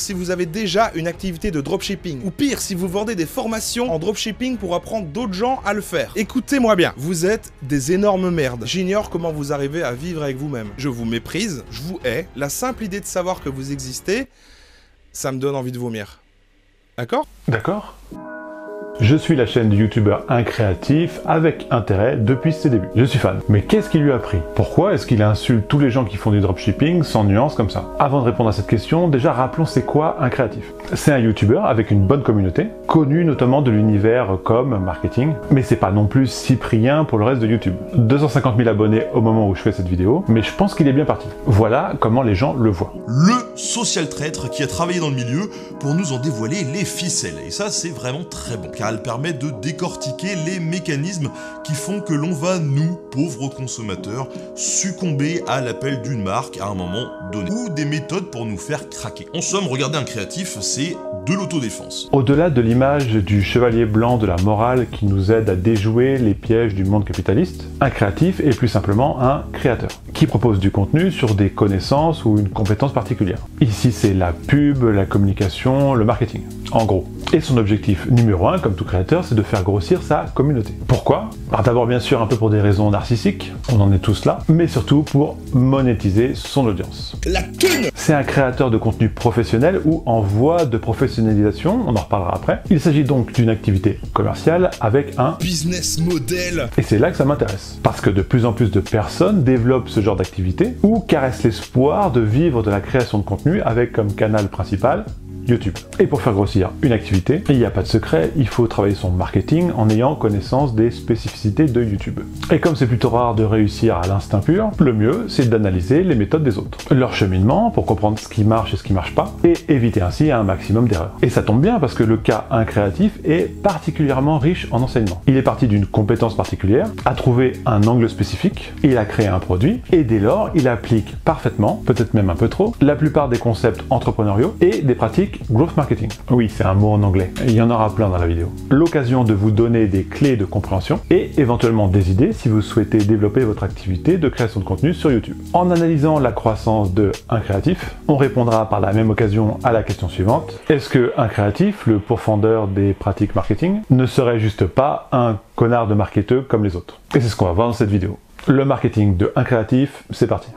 si vous avez déjà une activité de dropshipping, ou pire, si vous vendez des formations en dropshipping pour apprendre d'autres gens à le faire. Écoutez-moi bien, vous êtes des énormes merdes. J'ignore comment vous arrivez à vivre avec vous-même. Je vous méprise, je vous hais. La simple idée de savoir que vous existez, ça me donne envie de vomir. D'accord ? D'accord. Je suis la chaîne du youtubeur incréatif avec intérêt depuis ses débuts. Je suis fan. Mais qu'est-ce qui lui a pris? Pourquoi est-ce qu'il insulte tous les gens qui font du dropshipping sans nuance comme ça? Avant de répondre à cette question, déjà rappelons c'est quoi un créatif. C'est un youtubeur avec une bonne communauté, connu notamment de l'univers com, marketing, mais c'est pas non plus Cyprien pour le reste de YouTube. 250 000 abonnés au moment où je fais cette vidéo, mais je pense qu'il est bien parti. Voilà comment les gens le voient. Le social traître qui a travaillé dans le milieu pour nous en dévoiler les ficelles. Et ça, c'est vraiment très bon, car elle permet de décortiquer les mécanismes qui font que l'on va, nous, pauvres consommateurs, succomber à l'appel d'une marque à un moment donné, ou des méthodes pour nous faire craquer. En somme, regarder un créatif, c'est de l'autodéfense. Au-delà de l'image du chevalier blanc de la morale qui nous aide à déjouer les pièges du monde capitaliste, un créatif est plus simplement un créateur, qui propose du contenu sur des connaissances ou une compétence particulière. Ici, c'est la pub, la communication, le marketing, en gros. Et son objectif numéro 1, comme tout créateur, c'est de faire grossir sa communauté. Pourquoi? Alors d'abord bien sûr un peu pour des raisons narcissiques, on en est tous là, mais surtout pour monétiser son audience. La thune! C'est un créateur de contenu professionnel ou en voie de professionnalisation, on en reparlera après. Il s'agit donc d'une activité commerciale avec un business model. Et c'est là que ça m'intéresse, parce que de plus en plus de personnes développent ce genre d'activité ou caressent l'espoir de vivre de la création de contenu avec comme canal principal YouTube. Et pour faire grossir une activité, il n'y a pas de secret, il faut travailler son marketing en ayant connaissance des spécificités de YouTube. Et comme c'est plutôt rare de réussir à l'instinct pur, le mieux c'est d'analyser les méthodes des autres, leur cheminement pour comprendre ce qui marche et ce qui marche pas, et éviter ainsi un maximum d'erreurs. Et ça tombe bien parce que le cas incréatif est particulièrement riche en enseignement. Il est parti d'une compétence particulière, a trouvé un angle spécifique, il a créé un produit, et dès lors il applique parfaitement, peut-être même un peu trop, la plupart des concepts entrepreneuriaux et des pratiques growth marketing. Oui, c'est un mot en anglais. Il y en aura plein dans la vidéo. L'occasion de vous donner des clés de compréhension et éventuellement des idées si vous souhaitez développer votre activité de création de contenu sur YouTube. En analysant la croissance de un créatif, on répondra par la même occasion à la question suivante. Est-ce que un créatif, le pourfendeur des pratiques marketing, ne serait juste pas un connard de marketeux comme les autres? Et c'est ce qu'on va voir dans cette vidéo. Le marketing de un créatif, c'est parti.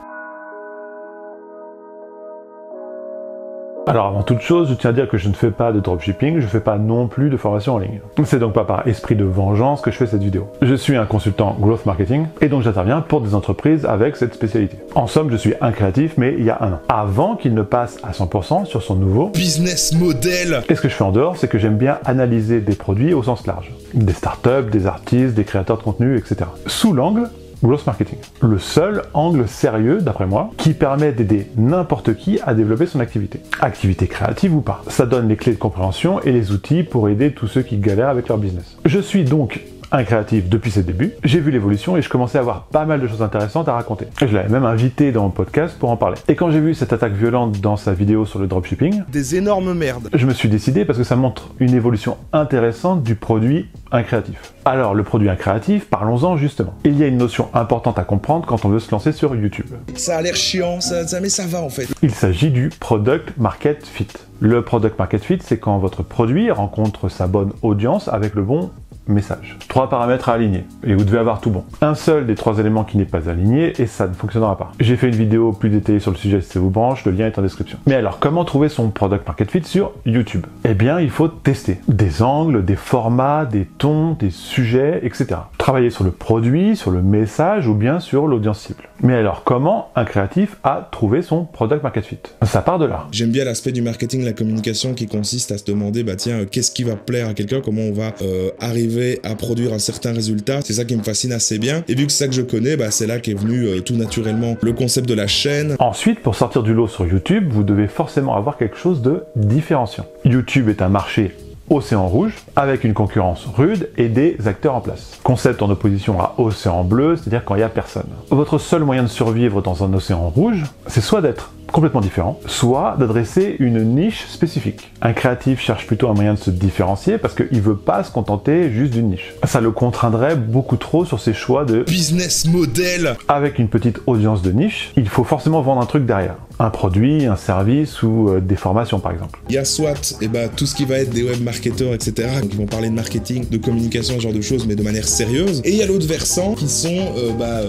Alors avant toute chose, je tiens à dire que je ne fais pas de dropshipping, je ne fais pas non plus de formation en ligne. C'est donc pas par esprit de vengeance que je fais cette vidéo. Je suis un consultant growth marketing et donc j'interviens pour des entreprises avec cette spécialité. En somme, je suis un créatif mais il y a un an, avant qu'il ne passe à 100% sur son nouveau business model. Et ce que je fais en dehors, c'est que j'aime bien analyser des produits au sens large. Des startups, des artistes, des créateurs de contenu, etc. Sous l'angle growth marketing. Le seul angle sérieux, d'après moi, qui permet d'aider n'importe qui à développer son activité. Activité créative ou pas. Ça donne les clés de compréhension et les outils pour aider tous ceux qui galèrent avec leur business. Je suis donc un créatif depuis ses débuts, j'ai vu l'évolution et je commençais à avoir pas mal de choses intéressantes à raconter. Et je l'avais même invité dans mon podcast pour en parler. Et quand j'ai vu cette attaque violente dans sa vidéo sur le dropshipping, des énormes merdes, je me suis décidé parce que ça montre une évolution intéressante du produit incréatif. Alors le produit incréatif, parlons-en justement. Il y a une notion importante à comprendre quand on veut se lancer sur YouTube. Ça a l'air chiant, mais ça va en fait. Il s'agit du Product Market Fit. Le Product Market Fit, c'est quand votre produit rencontre sa bonne audience avec le bon message. 3 paramètres à aligner, et vous devez avoir tout bon. Un seul des 3 éléments qui n'est pas aligné, et ça ne fonctionnera pas. J'ai fait une vidéo plus détaillée sur le sujet si ça vous branche, le lien est en description. Mais alors, comment trouver son Product Market Fit sur YouTube? Eh bien, il faut tester. Des angles, des formats, des tons, des sujets, etc. Travailler sur le produit, sur le message, ou bien sur l'audience cible. Mais alors, comment un créatif a trouvé son Product Market Fit? Ça part de là. J'aime bien l'aspect du marketing, la communication qui consiste à se demander, bah tiens, qu'est-ce qui va plaire à quelqu'un, comment on va arriver à produire un certain résultat. C'est ça qui me fascine assez bien. Et vu que c'est ça que je connais, bah c'est là qu'est venu tout naturellement le concept de la chaîne. Ensuite, pour sortir du lot sur YouTube, vous devez forcément avoir quelque chose de différenciant. YouTube est un marché Océan Rouge, avec une concurrence rude et des acteurs en place. Concept en opposition à Océan Bleu, c'est-à-dire quand il n'y a personne. Votre seul moyen de survivre dans un océan rouge, c'est soit d'être complètement différent, soit d'adresser une niche spécifique. Un créatif cherche plutôt un moyen de se différencier parce qu'il veut pas se contenter juste d'une niche. Ça le contraindrait beaucoup trop sur ses choix de business model. Avec une petite audience de niche, il faut forcément vendre un truc derrière. Un produit, un service ou des formations par exemple. Il y a soit tout ce qui va être des web marketeurs, etc. qui vont parler de marketing, de communication, ce genre de choses, mais de manière sérieuse. Et il y a l'autre versant qui sont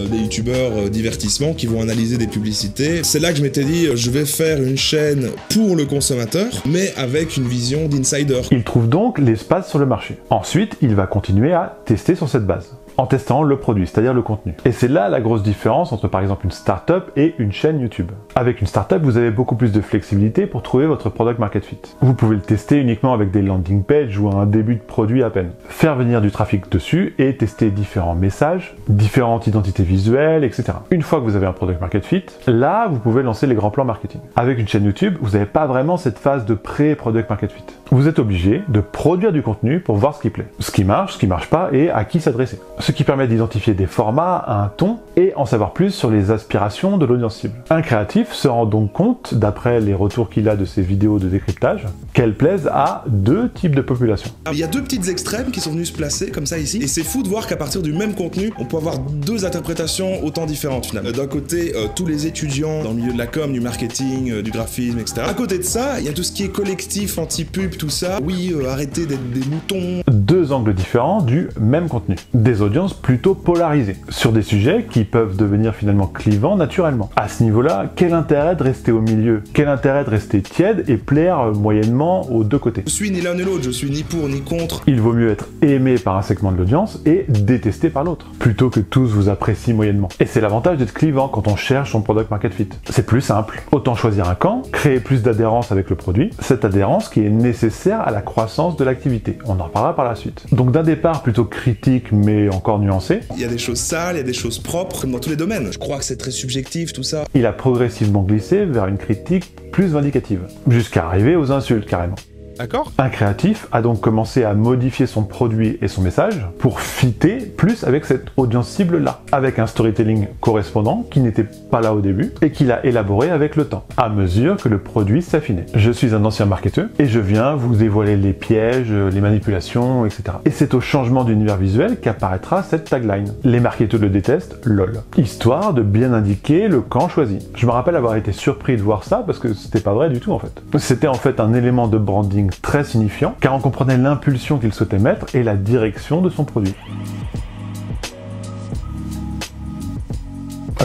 des youtubeurs divertissement qui vont analyser des publicités. C'est là que je m'étais dit, je vais faire une chaîne pour le consommateur, mais avec une vision d'insider. Il trouve donc l'espace sur le marché. Ensuite, il va continuer à tester sur cette base, en testant le produit, c'est-à-dire le contenu. Et c'est là la grosse différence entre par exemple une startup et une chaîne YouTube. Avec une startup, vous avez beaucoup plus de flexibilité pour trouver votre product market fit. Vous pouvez le tester uniquement avec des landing pages ou un début de produit à peine. Faire venir du trafic dessus et tester différents messages, différentes identités visuelles, etc. Une fois que vous avez un product market fit, là, vous pouvez lancer les grands plans marketing. Avec une chaîne YouTube, vous n'avez pas vraiment cette phase de pré-product market fit. Vous êtes obligé de produire du contenu pour voir ce qui plaît, ce qui marche pas et à qui s'adresser. Ce qui permet d'identifier des formats, un ton et en savoir plus sur les aspirations de l'audience cible. Un créatif se rend donc compte, d'après les retours qu'il a de ses vidéos de décryptage, qu'elles plaisent à deux types de populations. Il y a deux petites extrêmes qui sont venus se placer comme ça ici, et c'est fou de voir qu'à partir du même contenu, on peut avoir deux interprétations autant différentes finalement. D'un côté, tous les étudiants dans le milieu de la com, du marketing, du graphisme, etc. À côté de ça, il y a tout ce qui est collectif, anti-pub, tout ça. Oui, arrêtez d'être des moutons. Deux angles différents du même contenu. Des audiences plutôt polarisées, sur des sujets qui peuvent devenir finalement clivants naturellement. À ce niveau-là, quel intérêt de rester au milieu? Quel intérêt de rester tiède et plaire moyennement aux deux côtés? Je suis ni l'un ni l'autre, je suis ni pour ni contre. Il vaut mieux être aimé par un segment de l'audience et détesté par l'autre, plutôt que tous vous apprécient moyennement. Et c'est l'avantage d'être clivant quand on cherche son product market fit. C'est plus simple. Autant choisir un camp, créer plus d'adhérence avec le produit, cette adhérence qui est nécessaire à la croissance de l'activité. On en reparlera par la suite. Donc d'un départ plutôt critique mais encore nuancé. Il y a des choses sales, il y a des choses propres, comme dans tous les domaines. Je crois que c'est très subjectif tout ça. Il a progressivement glissé vers une critique plus vindicative, jusqu'à arriver aux insultes carrément. D'accord. Un créatif a donc commencé à modifier son produit et son message pour fitter plus avec cette audience cible-là, avec un storytelling correspondant qui n'était pas là au début et qu'il a élaboré avec le temps, à mesure que le produit s'affinait. Je suis un ancien marketeur et je viens vous dévoiler les pièges, les manipulations, etc. Et c'est au changement d'univers visuel qu'apparaîtra cette tagline. Les marketeurs le détestent, lol. Histoire de bien indiquer le camp choisi. Je me rappelle avoir été surpris de voir ça parce que c'était pas vrai du tout en fait. C'était en fait un élément de branding très signifiant, car on comprenait l'impulsion qu'il souhaitait mettre et la direction de son produit.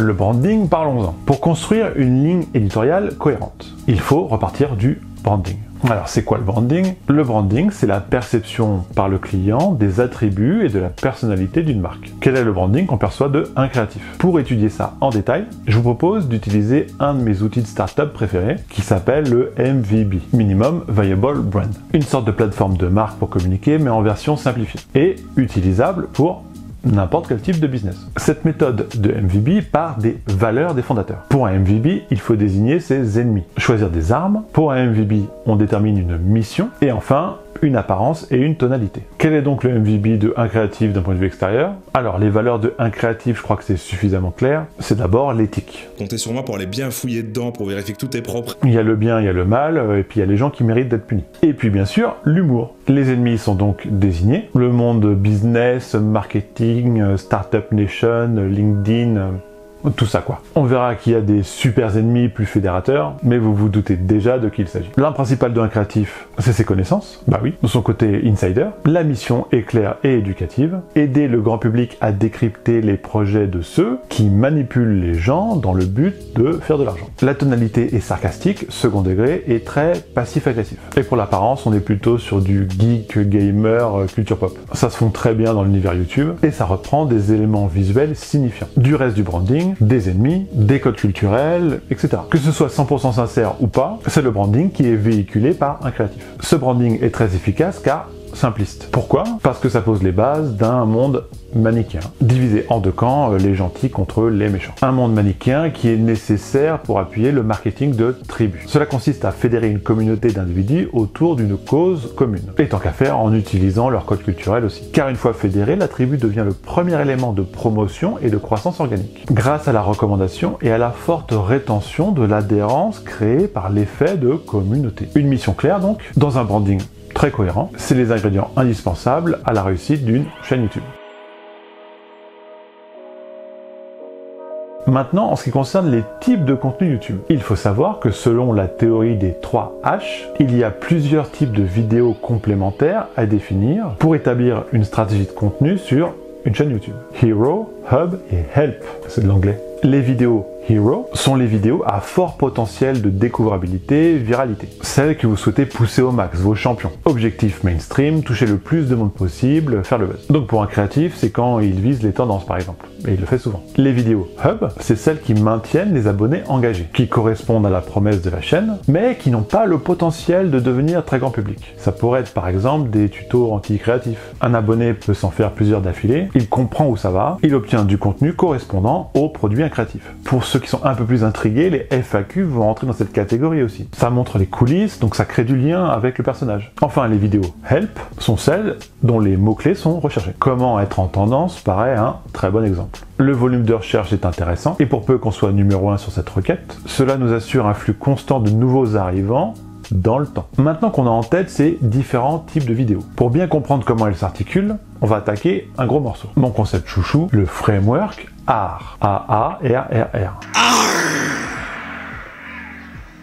Le branding, parlons-en. Pour construire une ligne éditoriale cohérente, il faut repartir du branding. Alors c'est quoi le branding? Le branding, c'est la perception par le client des attributs et de la personnalité d'une marque. Quel est le branding qu'on perçoit d'un créatif? Pour étudier ça en détail, je vous propose d'utiliser un de mes outils de startup préférés qui s'appelle le MVB, Minimum Viable Brand. Une sorte de plateforme de marque pour communiquer mais en version simplifiée et utilisable pour n'importe quel type de business. Cette méthode de MVB part des valeurs des fondateurs. Pour un MVB, il faut désigner ses ennemis, choisir des armes. Pour un MVB, on détermine une mission et enfin une apparence et une tonalité. Quel est donc le MVB de un créatif d'un point de vue extérieur? Alors les valeurs de un créatif, je crois que c'est suffisamment clair. C'est d'abord l'éthique. Comptez sur moi pour aller bien fouiller dedans, pour vérifier que tout est propre. Il y a le bien, il y a le mal, et puis il y a les gens qui méritent d'être punis. Et puis bien sûr, l'humour. Les ennemis sont donc désignés. Le monde business, marketing, Startup Nation, LinkedIn, tout ça quoi. On verra qu'il y a des super ennemis plus fédérateurs, mais vous vous doutez déjà de qui il s'agit. L'arme principale d'un créatif, c'est ses connaissances, bah oui, de son côté insider. La mission est claire et éducative, aider le grand public à décrypter les projets de ceux qui manipulent les gens dans le but de faire de l'argent. La tonalité est sarcastique, second degré et très passif-agressif. Et pour l'apparence, on est plutôt sur du geek, gamer, culture pop. Ça se fond très bien dans l'univers YouTube, et ça reprend des éléments visuels signifiants. Du reste du branding, des ennemis, des codes culturels, etc. Que ce soit 100% sincère ou pas, c'est le branding qui est véhiculé par un créatif. Ce branding est très efficace car simpliste. Pourquoi? Parce que ça pose les bases d'un monde manichéen, divisé en deux camps, les gentils contre les méchants. Un monde manichéen qui est nécessaire pour appuyer le marketing de tribus. Cela consiste à fédérer une communauté d'individus autour d'une cause commune, et tant qu'à faire en utilisant leur code culturel aussi. Car une fois fédérée, la tribu devient le premier élément de promotion et de croissance organique, grâce à la recommandation et à la forte rétention de l'adhérence créée par l'effet de communauté. Une mission claire donc, dans un branding très cohérent, c'est les ingrédients indispensables à la réussite d'une chaîne YouTube. Maintenant, en ce qui concerne les types de contenu YouTube, il faut savoir que selon la théorie des 3 H, il y a plusieurs types de vidéos complémentaires à définir pour établir une stratégie de contenu sur une chaîne YouTube. Hero, Hub et Help, c'est de l'anglais. Les vidéos Hero sont les vidéos à fort potentiel de découvrabilité, viralité. Celles que vous souhaitez pousser au max, vos champions. Objectif mainstream, toucher le plus de monde possible, faire le buzz. Donc pour un créatif, c'est quand il vise les tendances par exemple, et il le fait souvent. Les vidéos Hub, c'est celles qui maintiennent les abonnés engagés, qui correspondent à la promesse de la chaîne, mais qui n'ont pas le potentiel de devenir très grand public. Ça pourrait être par exemple des tutos anti-créatifs. Un abonné peut s'en faire plusieurs d'affilée, il comprend où ça va, il obtient du contenu correspondant au produit créatif. Pour ceux qui sont un peu plus intrigués, les FAQ vont rentrer dans cette catégorie aussi. Ça montre les coulisses, donc ça crée du lien avec le personnage. Enfin, les vidéos Help sont celles dont les mots-clés sont recherchés. Comment être en tendance paraît un très bon exemple. Le volume de recherche est intéressant, et pour peu qu'on soit numéro 1 sur cette requête, cela nous assure un flux constant de nouveaux arrivants dans le temps. Maintenant qu'on a en tête ces différents types de vidéos, pour bien comprendre comment elles s'articulent, on va attaquer un gros morceau. Mon concept chouchou, le framework ARR. A-A-R-R-R.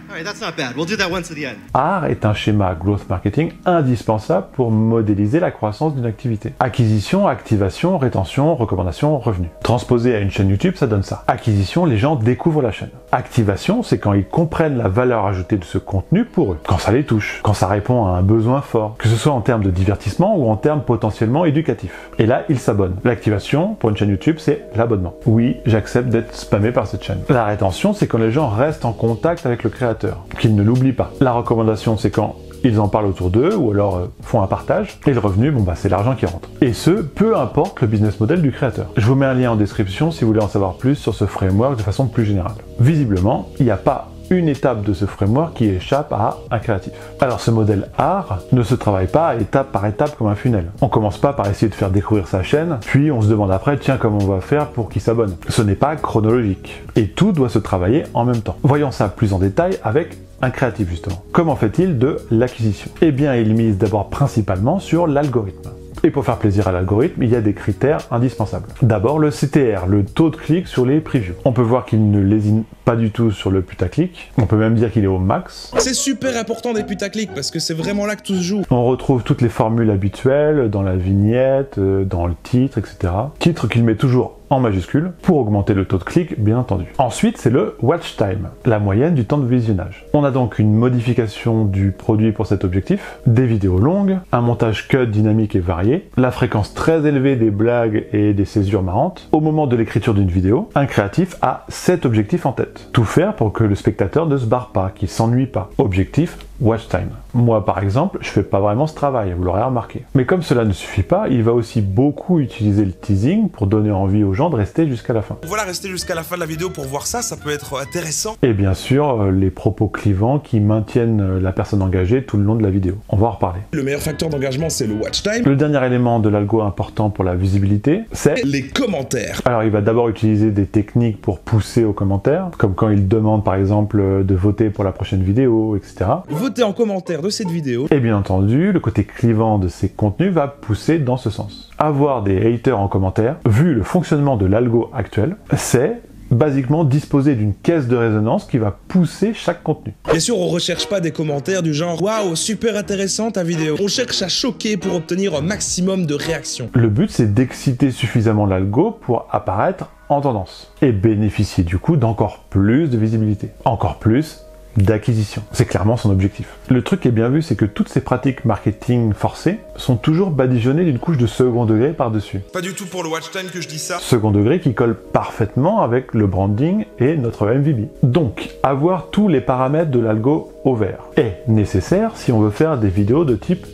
Alright, that's not bad. We'll do that once at the end. ARR est un schéma growth marketing indispensable pour modéliser la croissance d'une activité. Acquisition, activation, rétention, recommandation, revenu. Transposé à une chaîne YouTube, ça donne ça. Acquisition, les gens découvrent la chaîne. Activation, c'est quand ils comprennent la valeur ajoutée de ce contenu pour eux. Quand ça les touche, quand ça répond à un besoin fort, que ce soit en termes de divertissement ou en termes potentiellement éducatifs. Et là, ils s'abonnent. L'activation, pour une chaîne YouTube, c'est l'abonnement. Oui, j'accepte d'être spammé par cette chaîne. La rétention, c'est quand les gens restent en contact avec le créateur, qu'ils ne l'oublient pas. La recommandation, c'est quand ils en parlent autour d'eux ou alors font un partage. Et le revenu, bon bah c'est l'argent qui rentre. Et ce, peu importe le business model du créateur. Je vous mets un lien en description si vous voulez en savoir plus sur ce framework de façon plus générale. Visiblement, il n'y a pas une étape de ce framework qui échappe à un créatif. Alors ce modèle ARR ne se travaille pas étape par étape comme un funnel. On commence pas par essayer de faire découvrir sa chaîne, puis on se demande après, tiens, comment on va faire pour qu'il s'abonne. Ce n'est pas chronologique. Et tout doit se travailler en même temps. Voyons ça plus en détail avec un créatif justement. Comment fait-il de l'acquisition? Eh bien, il mise d'abord principalement sur l'algorithme. Et pour faire plaisir à l'algorithme, il y a des critères indispensables. D'abord le CTR, le taux de clic sur les previews. On peut voir qu'il ne lésine pas du tout sur le putaclic. On peut même dire qu'il est au max. C'est super important des putaclics parce que c'est vraiment là que tout se joue. On retrouve toutes les formules habituelles dans la vignette, dans le titre, etc. Titre qu'il met toujours en majuscule pour augmenter le taux de clic, bien entendu. Ensuite, c'est le watch time, la moyenne du temps de visionnage. On a donc une modification du produit pour cet objectif, des vidéos longues, un montage cut dynamique et varié, la fréquence très élevée des blagues et des césures marrantes. Au moment de l'écriture d'une vidéo, un créatif a 7 objectifs en tête. Tout faire pour que le spectateur ne se barre pas, qu'il s'ennuie pas. Objectif, watch time. Moi, par exemple, je fais pas vraiment ce travail, vous l'aurez remarqué. Mais comme cela ne suffit pas, il va aussi beaucoup utiliser le teasing pour donner envie aux gens de rester jusqu'à la fin. Voilà, rester jusqu'à la fin de la vidéo pour voir ça, ça peut être intéressant. Et bien sûr, les propos clivants qui maintiennent la personne engagée tout le long de la vidéo. On va en reparler. Le meilleur facteur d'engagement, c'est le watch time. Le dernier élément de l'algo important pour la visibilité, c'est les commentaires. Alors, il va d'abord utiliser des techniques pour pousser aux commentaires, comme quand il demande par exemple de voter pour la prochaine vidéo, etc. Votez en commentaire de cette vidéo. Et bien entendu, le côté clivant de ces contenus va pousser dans ce sens. Avoir des haters en commentaire, vu le fonctionnement de l'algo actuel, c'est basiquement disposer d'une caisse de résonance qui va pousser chaque contenu. Bien sûr, on recherche pas des commentaires du genre « Waouh, super intéressant ta vidéo ». On cherche à choquer pour obtenir un maximum de réactions. Le but, c'est d'exciter suffisamment l'algo pour apparaître en tendance et bénéficier du coup d'encore plus de visibilité. Encore plus d'acquisition. C'est clairement son objectif. Le truc qui est bien vu, c'est que toutes ces pratiques marketing forcées sont toujours badigeonnées d'une couche de second degré par-dessus. Pas du tout pour le watch time que je dis ça. Second degré qui colle parfaitement avec le branding et notre MVB. Donc, avoir tous les paramètres de l'algo au vert est nécessaire si on veut faire des vidéos de type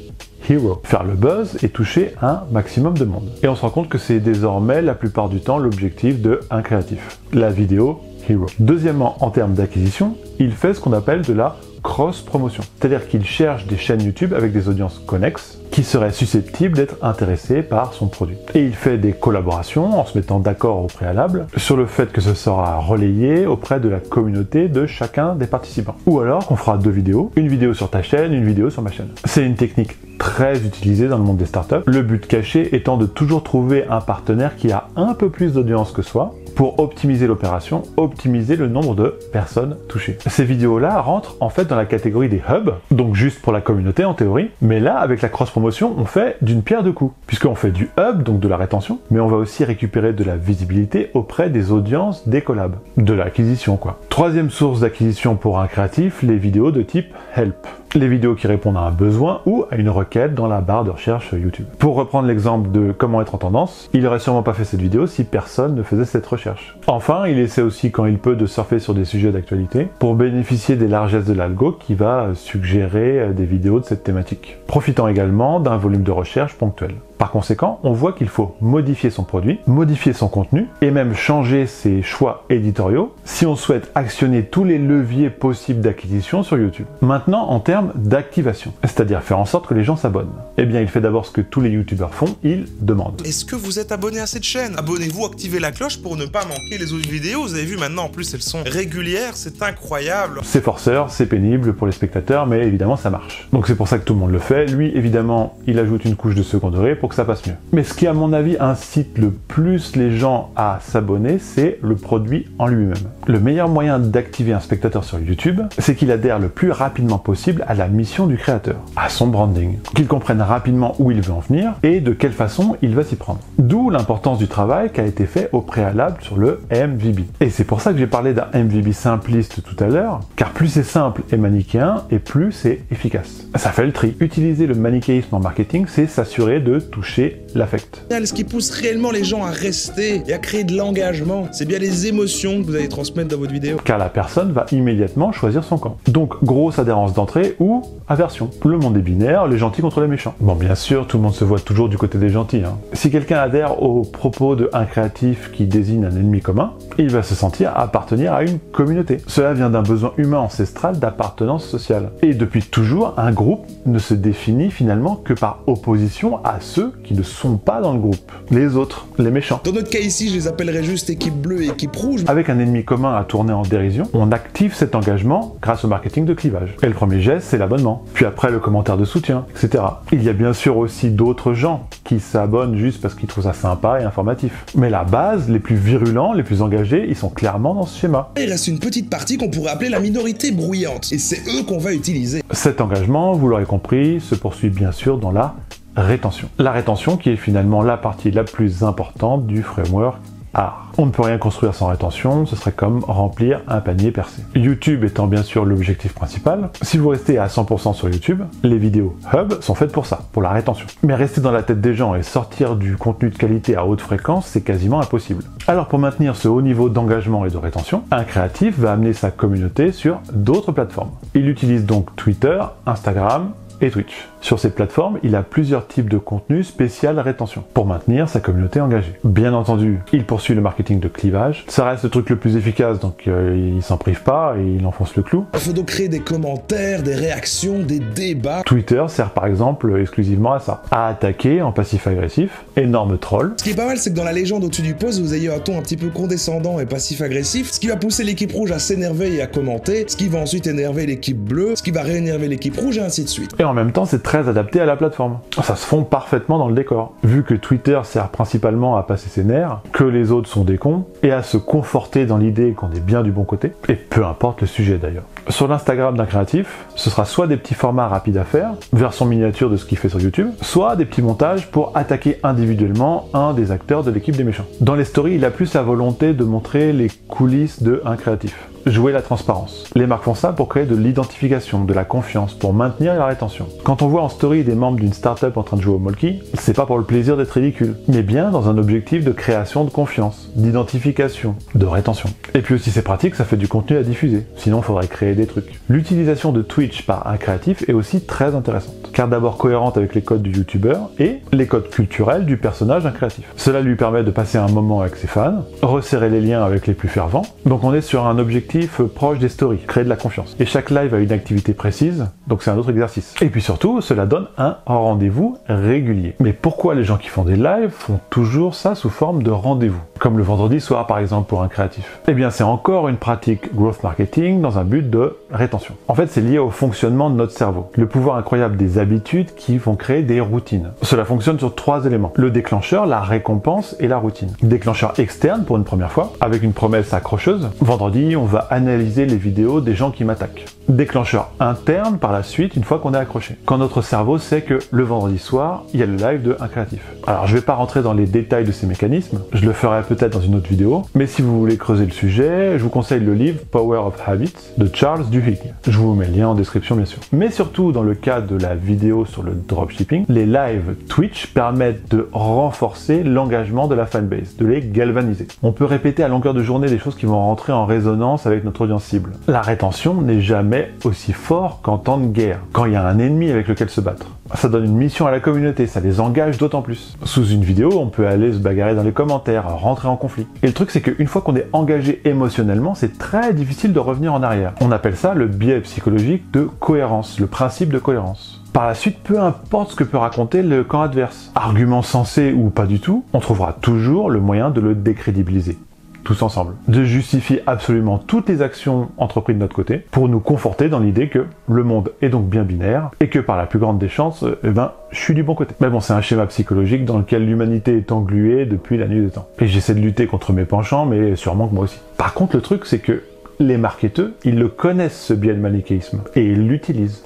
hero, faire le buzz et toucher un maximum de monde. Et on se rend compte que c'est désormais la plupart du temps l'objectif de un créatif, la vidéo hero. Deuxièmement, en termes d'acquisition, il fait ce qu'on appelle de la cross-promotion, c'est-à-dire qu'il cherche des chaînes YouTube avec des audiences connexes qui seraient susceptibles d'être intéressées par son produit. Et il fait des collaborations en se mettant d'accord au préalable sur le fait que ce sera relayé auprès de la communauté de chacun des participants. Ou alors qu'on fera deux vidéos, une vidéo sur ta chaîne, une vidéo sur ma chaîne. C'est une technique très utilisée dans le monde des startups, le but caché étant de toujours trouver un partenaire qui a un peu plus d'audience que soi, pour optimiser l'opération, optimiser le nombre de personnes touchées. Ces vidéos-là rentrent en fait dans la catégorie des hubs, donc juste pour la communauté en théorie, mais là, avec la cross-promotion, on fait d'une pierre deux coups, puisqu'on fait du hub, donc de la rétention, mais on va aussi récupérer de la visibilité auprès des audiences des collabs, de l'acquisition quoi. Troisième source d'acquisition pour un créatif, les vidéos de type help. Les vidéos qui répondent à un besoin ou à une requête dans la barre de recherche YouTube. Pour reprendre l'exemple de comment être en tendance, il n'aurait sûrement pas fait cette vidéo si personne ne faisait cette recherche. Enfin, il essaie aussi quand il peut de surfer sur des sujets d'actualité pour bénéficier des largesses de l'algo qui va suggérer des vidéos de cette thématique, profitant également d'un volume de recherche ponctuel. Par conséquent, on voit qu'il faut modifier son produit, modifier son contenu et même changer ses choix éditoriaux si on souhaite actionner tous les leviers possibles d'acquisition sur YouTube. Maintenant, en termes d'activation, c'est-à-dire faire en sorte que les gens s'abonnent. Eh bien, il fait d'abord ce que tous les youtubeurs font, il demande. Est-ce que vous êtes abonné à cette chaîne? Abonnez-vous, activez la cloche pour ne pas manquer les autres vidéos. Vous avez vu maintenant, en plus, elles sont régulières, c'est incroyable. C'est forceur, c'est pénible pour les spectateurs, mais évidemment, ça marche. Donc c'est pour ça que tout le monde le fait. Lui, évidemment, il ajoute une couche de second degré pour que ça passe mieux. Mais ce qui, à mon avis, incite le plus les gens à s'abonner, c'est le produit en lui-même. Le meilleur moyen d'activer un spectateur sur YouTube, c'est qu'il adhère le plus rapidement possible à la mission du créateur, à son branding, qu'il comprenne rapidement où il veut en venir et de quelle façon il va s'y prendre. D'où l'importance du travail qui a été fait au préalable sur le MVB. Et c'est pour ça que j'ai parlé d'un MVB simpliste tout à l'heure, car plus c'est simple et manichéen, et plus c'est efficace. Ça fait le tri. Utiliser le manichéisme en marketing, c'est s'assurer de toucher l'affect. Ce qui pousse réellement les gens à rester et à créer de l'engagement, c'est bien les émotions que vous allez transmettre dans votre vidéo. Car la personne va immédiatement choisir son camp. Donc, grosse adhérence d'entrée ou aversion. Le monde est binaire, les gentils contre les méchants. Bon, bien sûr, tout le monde se voit toujours du côté des gentils. Si quelqu'un adhère aux propos d'un créatif qui désigne un ennemi commun, il va se sentir appartenir à une communauté. Cela vient d'un besoin humain ancestral d'appartenance sociale. Et depuis toujours, un groupe ne se définit finalement que par opposition à ceux qui ne sont pas dans le groupe. Les autres, les méchants. Dans notre cas ici, je les appellerais juste équipe bleue et équipe rouge. Avec un ennemi commun à tourner en dérision, on active cet engagement grâce au marketing de clivage. Et le premier geste, c'est l'abonnement. Puis après, le commentaire de soutien, etc. Il y a bien sûr aussi d'autres gens qui s'abonnent juste parce qu'ils trouvent ça sympa et informatif. Mais la base, les plus virulents, les plus engagés, ils sont clairement dans ce schéma. Il reste une petite partie qu'on pourrait appeler la minorité bruyante. Et c'est eux qu'on va utiliser. Cet engagement, vous l'aurez compris, se poursuit bien sûr dans la rétention. La rétention qui est finalement la partie la plus importante du framework ART. On ne peut rien construire sans rétention, ce serait comme remplir un panier percé. YouTube étant bien sûr l'objectif principal, si vous restez à 100% sur YouTube, les vidéos Hub sont faites pour ça, pour la rétention. Mais rester dans la tête des gens et sortir du contenu de qualité à haute fréquence, c'est quasiment impossible. Alors pour maintenir ce haut niveau d'engagement et de rétention, un créatif va amener sa communauté sur d'autres plateformes. Il utilise donc Twitter, Instagram, et Twitch. Sur ces plateformes, il a plusieurs types de contenus spécial rétention pour maintenir sa communauté engagée. Bien entendu, il poursuit le marketing de clivage. Ça reste le truc le plus efficace, donc il s'en prive pas et il enfonce le clou. Il faut donc créer des commentaires, des réactions, des débats. Twitter sert par exemple exclusivement à ça, à attaquer en passif-agressif, énorme troll. Ce qui est pas mal, c'est que dans la légende au-dessus du post, vous ayez un ton un petit peu condescendant et passif-agressif, ce qui va pousser l'équipe rouge à s'énerver et à commenter, ce qui va ensuite énerver l'équipe bleue, ce qui va réénerver l'équipe rouge et ainsi de suite. Et en même temps, c'est très adapté à la plateforme. Ça se fond parfaitement dans le décor. Vu que Twitter sert principalement à passer ses nerfs, que les autres sont des cons, et à se conforter dans l'idée qu'on est bien du bon côté, et peu importe le sujet d'ailleurs. Sur l'Instagram d'un créatif, ce sera soit des petits formats rapides à faire, version miniature de ce qu'il fait sur YouTube, soit des petits montages pour attaquer individuellement un des acteurs de l'équipe des méchants. Dans les stories, il a plus la volonté de montrer les coulisses d'un créatif. jouer la transparence. Les marques font ça pour créer de l'identification, de la confiance, pour maintenir la rétention. Quand on voit en story des membres d'une startup en train de jouer au Molki, c'est pas pour le plaisir d'être ridicule, mais bien dans un objectif de création de confiance, d'identification, de rétention. Et puis aussi c'est pratique, ça fait du contenu à diffuser, sinon il faudrait créer des trucs. L'utilisation de Twitch par un créatif est aussi très intéressante, car d'abord cohérente avec les codes du youtubeur et les codes culturels du personnage d'un créatif. Cela lui permet de passer un moment avec ses fans, resserrer les liens avec les plus fervents, donc on est sur un objectif proche des stories, créer de la confiance. Et chaque live a une activité précise, donc c'est un autre exercice. Et puis surtout, cela donne un rendez-vous régulier. Mais pourquoi les gens qui font des lives font toujours ça sous forme de rendez-vous, comme le vendredi soir par exemple pour un créatif? Eh bien c'est encore une pratique growth marketing dans un but de rétention. En fait c'est lié au fonctionnement de notre cerveau, le pouvoir incroyable des habitudes qui vont créer des routines. Cela fonctionne sur 3 éléments: le déclencheur, la récompense et la routine. Déclencheur externe pour une première fois, avec une promesse accrocheuse: vendredi on va analyser les vidéos des gens qui m'attaquent. Déclencheur interne par la suite, une fois qu'on est accroché, quand notre cerveau sait que le vendredi soir il y a le live de un créatif. Alors je vais pas rentrer dans les détails de ces mécanismes, je le ferai peut-être dans une autre vidéo, mais si vous voulez creuser le sujet, je vous conseille le livre Power of Habit de Charles Duhigg. Je vous mets le lien en description bien sûr. Mais surtout dans le cas de la vidéo sur le dropshipping, les lives Twitch permettent de renforcer l'engagement de la fanbase, de les galvaniser. On peut répéter à longueur de journée des choses qui vont rentrer en résonance avec notre audience cible. La rétention n'est jamais aussi fort qu'en temps de guerre, quand il y a un ennemi avec lequel se battre. Ça donne une mission à la communauté, ça les engage d'autant plus. Sous une vidéo, on peut aller se bagarrer dans les commentaires, rentrer en conflit. Et le truc c'est qu'une fois qu'on est engagé émotionnellement, c'est très difficile de revenir en arrière. On appelle ça le biais psychologique de cohérence, le principe de cohérence. Par la suite, peu importe ce que peut raconter le camp adverse, argument sensé ou pas du tout, on trouvera toujours le moyen de le décrédibiliser. Tous ensemble, de justifier absolument toutes les actions entreprises de notre côté pour nous conforter dans l'idée que le monde est donc bien binaire et que par la plus grande des chances, je suis du bon côté. Mais bon, c'est un schéma psychologique dans lequel l'humanité est engluée depuis la nuit des temps. Et j'essaie de lutter contre mes penchants, mais sûrement que moi aussi. Par contre, le truc, c'est que les marketeurs, ils le connaissent ce biais de manichéisme et ils l'utilisent.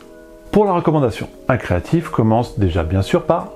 Pour la recommandation, un créatif commence déjà bien sûr par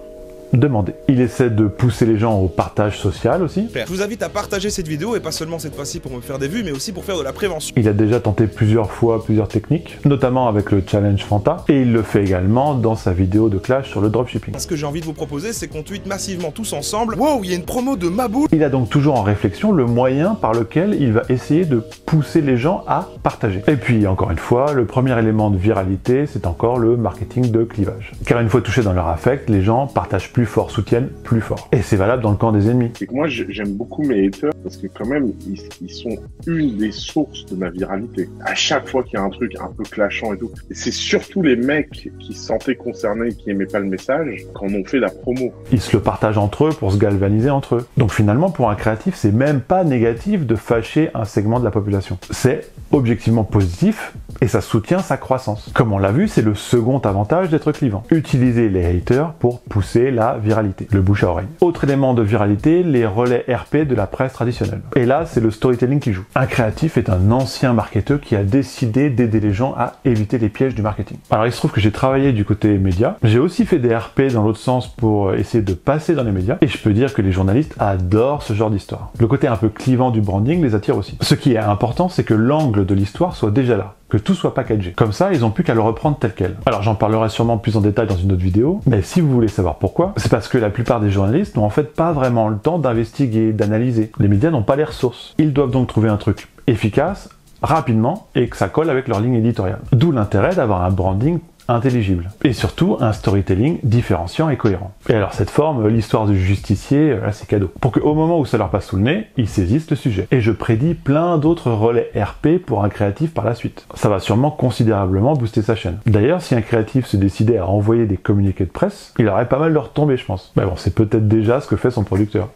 demander. Il essaie de pousser les gens au partage social aussi. Je vous invite à partager cette vidéo, et pas seulement cette fois-ci pour me faire des vues, mais aussi pour faire de la prévention. Il a déjà tenté plusieurs fois plusieurs techniques, notamment avec le challenge Fanta, et il le fait également dans sa vidéo de clash sur le dropshipping. Ce que j'ai envie de vous proposer, c'est qu'on tweete massivement tous ensemble. Wow, il y a une promo de Maboule. Il a donc toujours en réflexion le moyen par lequel il va essayer de pousser les gens à partager. Et puis, encore une fois, le premier élément de viralité, c'est encore le marketing de clivage. Car une fois touchés dans leur affect, les gens partagent plus fort, soutiennent plus fort. Et c'est valable dans le camp des ennemis. Et moi, j'aime beaucoup mes haters parce que quand même, ils sont une des sources de ma viralité. À chaque fois qu'il y a un truc un peu clashant et tout, et c'est surtout les mecs qui se sentaient concernés et qui aimaient pas le message qu'en ont fait la promo. Ils se le partagent entre eux pour se galvaniser entre eux. Donc finalement, pour un créatif, c'est même pas négatif de fâcher un segment de la population. C'est objectivement positif et ça soutient sa croissance. Comme on l'a vu, c'est le second avantage d'être clivant. Utiliser les haters pour pousser la viralité, le bouche à oreille. Autre élément de viralité, les relais RP de la presse traditionnelle. Et là, c'est le storytelling qui joue. Un créatif est un ancien marketeur qui a décidé d'aider les gens à éviter les pièges du marketing. Alors il se trouve que j'ai travaillé du côté média, j'ai aussi fait des RP dans l'autre sens pour essayer de passer dans les médias, et je peux dire que les journalistes adorent ce genre d'histoire. Le côté un peu clivant du branding les attire aussi. Ce qui est important, c'est que l'angle de l'histoire soit déjà là, que tout soit packagé. Comme ça, ils ont plus qu'à le reprendre tel quel. Alors j'en parlerai sûrement plus en détail dans une autre vidéo, mais si vous voulez savoir pourquoi, c'est parce que la plupart des journalistes n'ont en fait pas vraiment le temps d'investiguer, d'analyser. Les médias n'ont pas les ressources. Ils doivent donc trouver un truc efficace, rapidement, et que ça colle avec leur ligne éditoriale. D'où l'intérêt d'avoir un branding intelligible. Et surtout, un storytelling différenciant et cohérent. Et alors cette forme, l'histoire du justicier, là c'est cadeau. Pour qu'au moment où ça leur passe sous le nez, ils saisissent le sujet. Et je prédis plein d'autres relais RP pour un créatif par la suite. Ça va sûrement considérablement booster sa chaîne. D'ailleurs, si un créatif se décidait à envoyer des communiqués de presse, il aurait pas mal de retombées, je pense. Mais bon, c'est peut-être déjà ce que fait son producteur.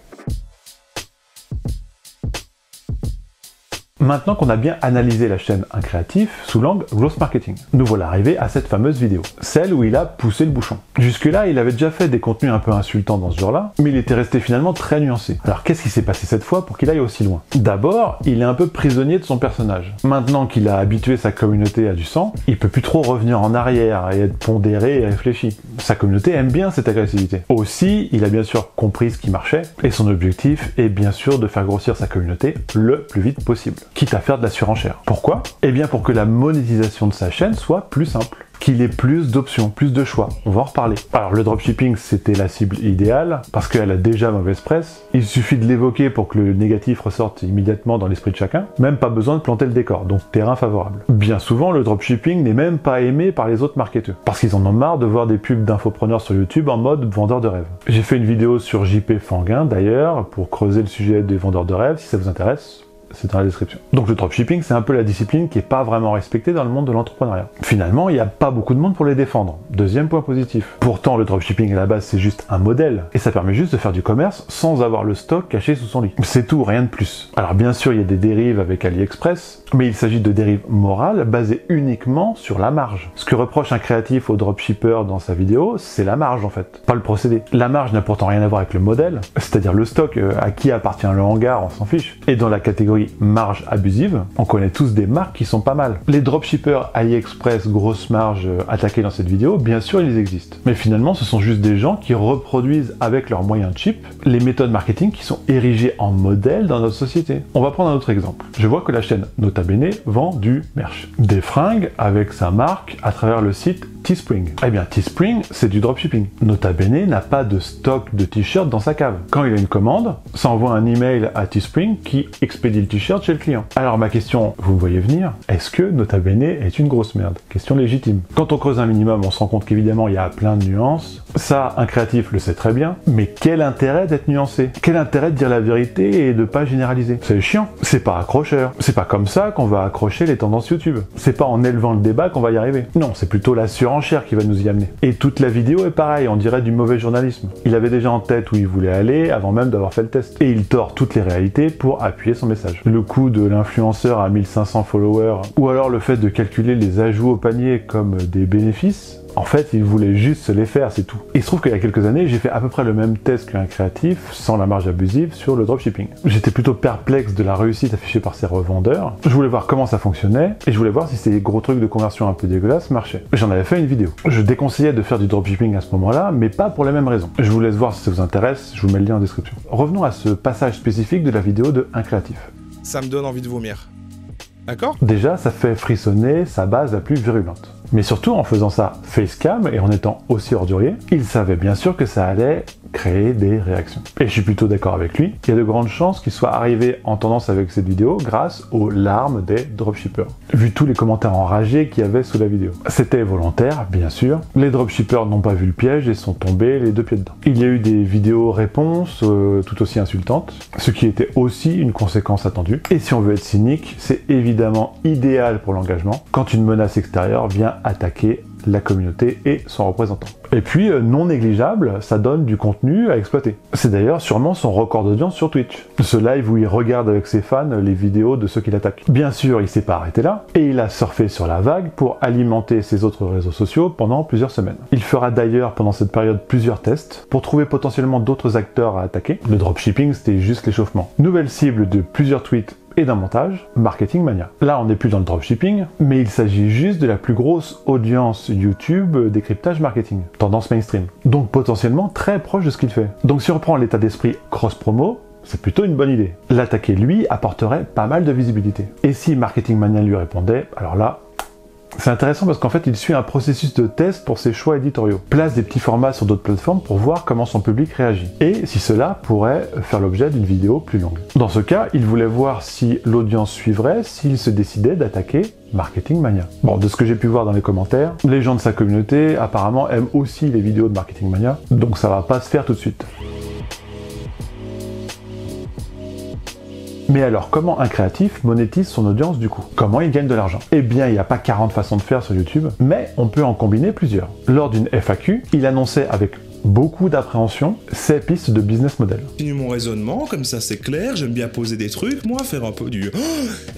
Maintenant qu'on a bien analysé la chaîne Un Créatif sous l'angle growth marketing, nous voilà arrivés à cette fameuse vidéo, celle où il a poussé le bouchon. Jusque-là, il avait déjà fait des contenus un peu insultants dans ce genre-là, mais il était resté finalement très nuancé. Alors qu'est-ce qui s'est passé cette fois pour qu'il aille aussi loin? D'abord, il est un peu prisonnier de son personnage. Maintenant qu'il a habitué sa communauté à du sang, il peut plus trop revenir en arrière et être pondéré et réfléchi. Sa communauté aime bien cette agressivité. Aussi, il a bien sûr compris ce qui marchait, et son objectif est bien sûr de faire grossir sa communauté le plus vite possible. quitte à faire de la surenchère. Pourquoi? Eh bien pour que la monétisation de sa chaîne soit plus simple, qu'il ait plus d'options, plus de choix. On va en reparler. Alors le dropshipping, c'était la cible idéale, parce qu'elle a déjà mauvaise presse. Il suffit de l'évoquer pour que le négatif ressorte immédiatement dans l'esprit de chacun. Même pas besoin de planter le décor, donc terrain favorable. Bien souvent, le dropshipping n'est même pas aimé par les autres marketeurs, parce qu'ils en ont marre de voir des pubs d'infopreneurs sur YouTube en mode vendeur de rêve. J'ai fait une vidéo sur JP Fanguin d'ailleurs, pour creuser le sujet des vendeurs de rêve, si ça vous intéresse. C'est dans la description. Donc le dropshipping, c'est un peu la discipline qui est pas vraiment respectée dans le monde de l'entrepreneuriat. Finalement, il n'y a pas beaucoup de monde pour les défendre. Deuxième point positif. Pourtant, le dropshipping à la base, c'est juste un modèle. Et ça permet juste de faire du commerce sans avoir le stock caché sous son lit. C'est tout, rien de plus. Alors bien sûr, il y a des dérives avec AliExpress, mais il s'agit de dérives morales basées uniquement sur la marge. Ce que reproche un créatif au dropshipper dans sa vidéo, c'est la marge en fait, pas le procédé. La marge n'a pourtant rien à voir avec le modèle, c'est-à-dire le stock, à qui appartient le hangar, on s'en fiche. Et dans la catégorie marge abusive, on connaît tous des marques qui sont pas mal. Les dropshippers AliExpress grosse marge attaqués dans cette vidéo, bien sûr ils existent. Mais finalement ce sont juste des gens qui reproduisent avec leurs moyens cheap les méthodes marketing qui sont érigées en modèle dans notre société. On va prendre un autre exemple. Je vois que la chaîne Nota Bene vend du merch. Des fringues avec sa marque à travers le site Teespring. Eh bien Teespring c'est du dropshipping. Nota Bene n'a pas de stock de t-shirts dans sa cave. Quand il a une commande, ça envoie un email à Teespring qui expédie le t-shirt chez le client. Alors ma question, vous me voyez venir, est-ce que Nota Bene est une grosse merde? Question légitime. Quand on creuse un minimum, on se rend compte qu'évidemment il y a plein de nuances. Ça, un créatif le sait très bien, mais quel intérêt d'être nuancé? Quel intérêt de dire la vérité et de pas généraliser? C'est chiant, c'est pas accrocheur. C'est pas comme ça qu'on va accrocher les tendances YouTube. C'est pas en élevant le débat qu'on va y arriver. Non, c'est plutôt la surenchère qui va nous y amener. Et toute la vidéo est pareil, on dirait du mauvais journalisme. Il avait déjà en tête où il voulait aller avant même d'avoir fait le test. Et il tord toutes les réalités pour appuyer son message. Le coût de l'influenceur à 1500 followers, ou alors le fait de calculer les ajouts au panier comme des bénéfices, en fait, il voulait juste se les faire, c'est tout. Il se trouve qu'il y a quelques années, j'ai fait à peu près le même test qu'un créatif, sans la marge abusive, sur le dropshipping. J'étais plutôt perplexe de la réussite affichée par ces revendeurs. Je voulais voir comment ça fonctionnait, et je voulais voir si ces gros trucs de conversion un peu dégueulasses marchaient. J'en avais fait une vidéo. Je déconseillais de faire du dropshipping à ce moment-là, mais pas pour les mêmes raisons. Je vous laisse voir si ça vous intéresse, je vous mets le lien en description. Revenons à ce passage spécifique de la vidéo de un créatif. Ça me donne envie de vomir. D'accord? Déjà, ça fait frissonner sa base la plus virulente. Mais surtout, en faisant ça facecam et en étant aussi ordurier, il savait bien sûr que ça allait créer des réactions. Et je suis plutôt d'accord avec lui, il y a de grandes chances qu'il soit arrivé en tendance avec cette vidéo grâce aux larmes des dropshippers. Vu tous les commentaires enragés qu'il y avait sous la vidéo. C'était volontaire, bien sûr. Les dropshippers n'ont pas vu le piège et sont tombés les deux pieds dedans. Il y a eu des vidéos réponses tout aussi insultantes, ce qui était aussi une conséquence attendue. Et si on veut être cynique, c'est évidemment idéal pour l'engagement quand une menace extérieure vient attaquer la communauté et son représentant. Et puis, non négligeable, ça donne du contenu à exploiter. C'est d'ailleurs sûrement son record d'audience sur Twitch. Ce live où il regarde avec ses fans les vidéos de ceux qui l'attaquent. Bien sûr, il s'est pas arrêté là, et il a surfé sur la vague pour alimenter ses autres réseaux sociaux pendant plusieurs semaines. Il fera d'ailleurs pendant cette période plusieurs tests pour trouver potentiellement d'autres acteurs à attaquer. Le dropshipping, c'était juste l'échauffement. Nouvelle cible de plusieurs tweets et d'un montage, Marketing Mania. Là, on n'est plus dans le dropshipping, mais il s'agit juste de la plus grosse audience YouTube décryptage marketing, tendance mainstream. Donc potentiellement très proche de ce qu'il fait. Donc si on reprend l'état d'esprit cross-promo, c'est plutôt une bonne idée. L'attaquer lui apporterait pas mal de visibilité. Et si Marketing Mania lui répondait, alors là, c'est intéressant parce qu'en fait, il suit un processus de test pour ses choix éditoriaux. Place des petits formats sur d'autres plateformes pour voir comment son public réagit. Et si cela pourrait faire l'objet d'une vidéo plus longue. Dans ce cas, il voulait voir si l'audience suivrait s'il se décidait d'attaquer Marketing Mania. Bon, de ce que j'ai pu voir dans les commentaires, les gens de sa communauté apparemment aiment aussi les vidéos de Marketing Mania, donc ça va pas se faire tout de suite. Mais alors, comment un créatif monétise son audience du coup? Comment il gagne de l'argent? Eh bien, il n'y a pas 40 façons de faire sur YouTube, mais on peut en combiner plusieurs. Lors d'une FAQ, il annonçait avec beaucoup d'appréhension 7 pistes de business model. Continue mon raisonnement, comme ça c'est clair, j'aime bien poser des trucs, moi faire un peu du...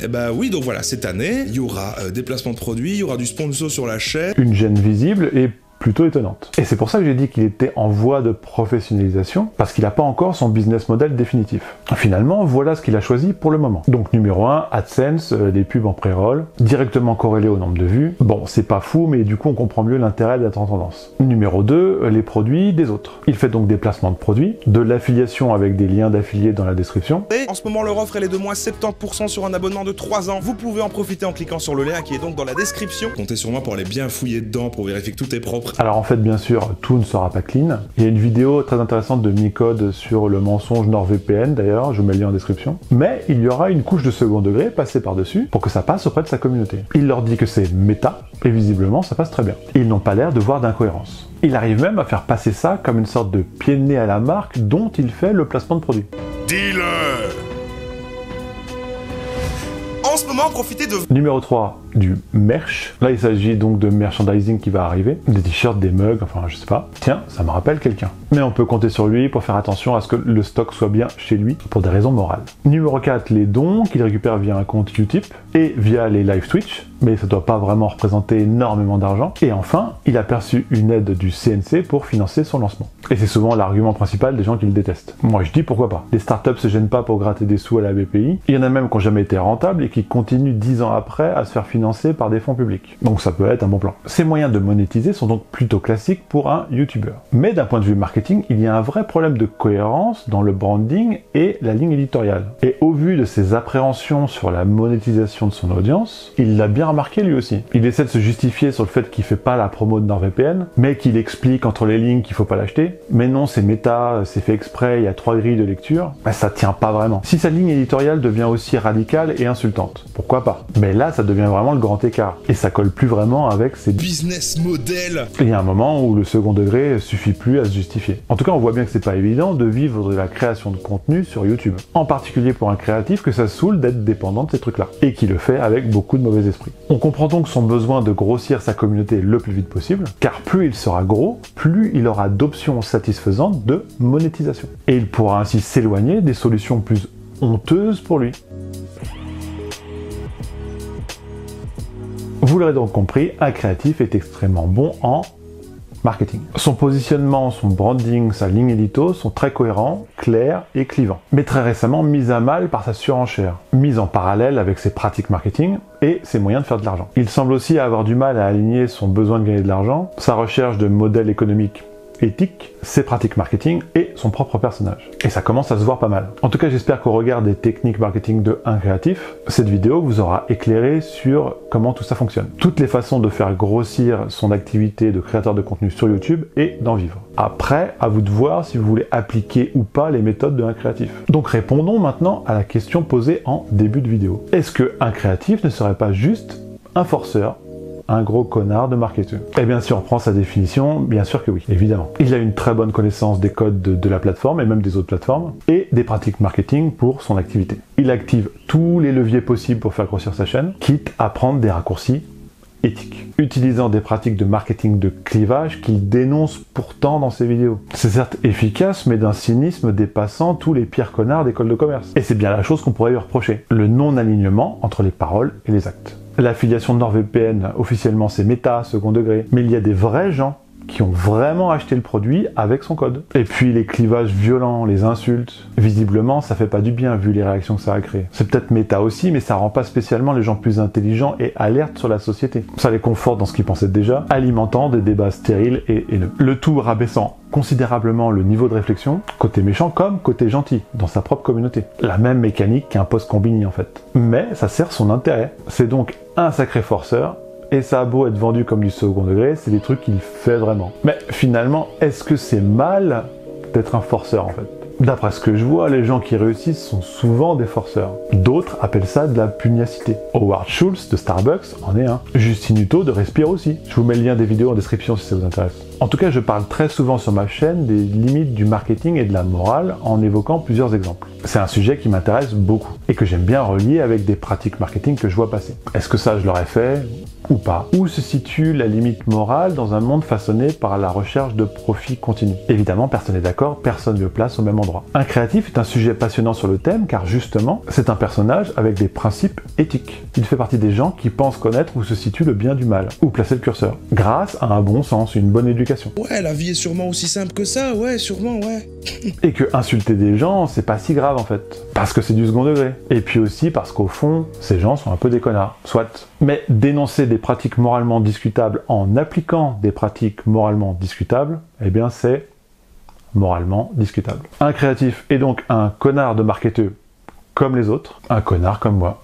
Eh ben oui, donc voilà, cette année, il y aura des placements de produits, il y aura du sponsor sur la chaîne. Une gêne visible et plutôt étonnante. Et c'est pour ça que j'ai dit qu'il était en voie de professionnalisation, parce qu'il n'a pas encore son business model définitif. Finalement, voilà ce qu'il a choisi pour le moment. Donc numéro 1, AdSense, des pubs en pré-roll, directement corrélés au nombre de vues. Bon, c'est pas fou, mais du coup on comprend mieux l'intérêt d'être en tendance. Numéro 2, les produits des autres. Il fait donc des placements de produits, de l'affiliation avec des liens d'affiliés dans la description. Et en ce moment, leur offre elle est de moins 70% sur un abonnement de 3 ans. Vous pouvez en profiter en cliquant sur le lien qui est donc dans la description. Comptez sur moi pour aller bien fouiller dedans, pour vérifier que tout est propre. Alors en fait, bien sûr, tout ne sera pas clean. Il y a une vidéo très intéressante de Micode sur le mensonge NordVPN, d'ailleurs, je vous mets le lien en description. Mais il y aura une couche de second degré passée par-dessus pour que ça passe auprès de sa communauté. Il leur dit que c'est méta, et visiblement ça passe très bien. Ils n'ont pas l'air de voir d'incohérence. Il arrive même à faire passer ça comme une sorte de pied de nez à la marque dont il fait le placement de produit. Dealer! En ce moment, profitez de... Numéro 3, du merch. Là, il s'agit donc de merchandising qui va arriver. Des t-shirts, des mugs, enfin, je sais pas. Tiens, ça me rappelle quelqu'un. Mais on peut compter sur lui pour faire attention à ce que le stock soit bien chez lui, pour des raisons morales. Numéro 4, les dons qu'il récupère via un compte Utip et via les live Twitch, mais ça doit pas vraiment représenter énormément d'argent. Et enfin, il a perçu une aide du CNC pour financer son lancement. Et c'est souvent l'argument principal des gens qui le détestent. Moi, je dis pourquoi pas. Les startups se gênent pas pour gratter des sous à la BPI. Il y en a même qui n'ont jamais été rentables et qui continuent 10 ans après à se faire financer par des fonds publics. Donc ça peut être un bon plan. Ces moyens de monétiser sont donc plutôt classiques pour un YouTuber. Mais d'un point de vue marketing, il y a un vrai problème de cohérence dans le branding et la ligne éditoriale. Et au vu de ses appréhensions sur la monétisation de son audience, il l'a bien remarqué lui aussi. Il essaie de se justifier sur le fait qu'il fait pas la promo de NordVPN, mais qu'il explique entre les lignes qu'il faut pas l'acheter. Mais non, c'est méta, c'est fait exprès, il y a 3 grilles de lecture. Ben, ça tient pas vraiment. Si sa ligne éditoriale devient aussi radicale et insultante, pourquoi pas? Mais là, ça devient vraiment le grand écart. Et ça colle plus vraiment avec ses business model. Il y a un moment où le second degré suffit plus à se justifier. En tout cas, on voit bien que c'est pas évident de vivre de la création de contenu sur YouTube. En particulier pour un créatif que ça saoule d'être dépendant de ces trucs-là. Et qui le fait avec beaucoup de mauvais esprit. On comprend donc son besoin de grossir sa communauté le plus vite possible, car plus il sera gros, plus il aura d'options satisfaisantes de monétisation. Et il pourra ainsi s'éloigner des solutions plus honteuses pour lui. Vous l'aurez donc compris, un créatif est extrêmement bon en marketing. Son positionnement, son branding, sa ligne édito sont très cohérents, clairs et clivants. Mais très récemment mis à mal par sa surenchère, mise en parallèle avec ses pratiques marketing et ses moyens de faire de l'argent. Il semble aussi avoir du mal à aligner son besoin de gagner de l'argent, sa recherche de modèles économiques éthique, ses pratiques marketing et son propre personnage. Et ça commence à se voir pas mal. En tout cas, j'espère qu'au regard des techniques marketing de un créatif, cette vidéo vous aura éclairé sur comment tout ça fonctionne. Toutes les façons de faire grossir son activité de créateur de contenu sur YouTube et d'en vivre. Après, à vous de voir si vous voulez appliquer ou pas les méthodes de un créatif. Donc répondons maintenant à la question posée en début de vidéo. Est-ce que un créatif ne serait pas juste un forceur, un gros connard de marketeur? Eh bien, si on reprend sa définition, bien sûr que oui, évidemment. Il a une très bonne connaissance des codes de la plateforme et même des autres plateformes et des pratiques marketing pour son activité. Il active tous les leviers possibles pour faire grossir sa chaîne, quitte à prendre des raccourcis éthiques, utilisant des pratiques de marketing de clivage qu'il dénonce pourtant dans ses vidéos. C'est certes efficace, mais d'un cynisme dépassant tous les pires connards d'école de commerce. Et c'est bien la chose qu'on pourrait lui reprocher, le non-alignement entre les paroles et les actes. L'affiliation de NordVPN, officiellement c'est méta, second degré, mais il y a des vrais gens qui ont vraiment acheté le produit avec son code. Et puis les clivages violents, les insultes, visiblement ça fait pas du bien vu les réactions que ça a créé. C'est peut-être méta aussi, mais ça rend pas spécialement les gens plus intelligents et alertes sur la société. Ça les conforte dans ce qu'ils pensaient déjà, alimentant des débats stériles et haineux. Le tout rabaissant considérablement le niveau de réflexion, côté méchant comme côté gentil, dans sa propre communauté. La même mécanique qu'un post-combini en fait. Mais ça sert son intérêt. C'est donc un sacré forceur, et ça a beau être vendu comme du second degré, c'est des trucs qu'il fait vraiment. Mais finalement, est-ce que c'est mal d'être un forceur en fait? D'après ce que je vois, les gens qui réussissent sont souvent des forceurs. D'autres appellent ça de la pugnacité. Howard Schultz de Starbucks en est un. Justin Hutto de Respire aussi. Je vous mets le lien des vidéos en description si ça vous intéresse. En tout cas, je parle très souvent sur ma chaîne des limites du marketing et de la morale en évoquant plusieurs exemples. C'est un sujet qui m'intéresse beaucoup et que j'aime bien relier avec des pratiques marketing que je vois passer. Est-ce que ça, je l'aurais fait ou pas? Où se situe la limite morale dans un monde façonné par la recherche de profit continu? Évidemment, personne n'est d'accord, personne ne le place au même endroit. Un créatif est un sujet passionnant sur le thème car justement, c'est un personnage avec des principes éthiques. Il fait partie des gens qui pensent connaître où se situe le bien du mal, où placer le curseur, grâce à un bon sens, une bonne éducation. Ouais, la vie est sûrement aussi simple que ça, ouais, sûrement, ouais. Et que insulter des gens, c'est pas si grave en fait, parce que c'est du second degré. Et puis aussi parce qu'au fond, ces gens sont un peu des connards, soit. Mais dénoncer des pratiques moralement discutables en appliquant des pratiques moralement discutables, eh bien c'est moralement discutable. Un créatif est donc un connard de marketeur comme les autres, un connard comme moi.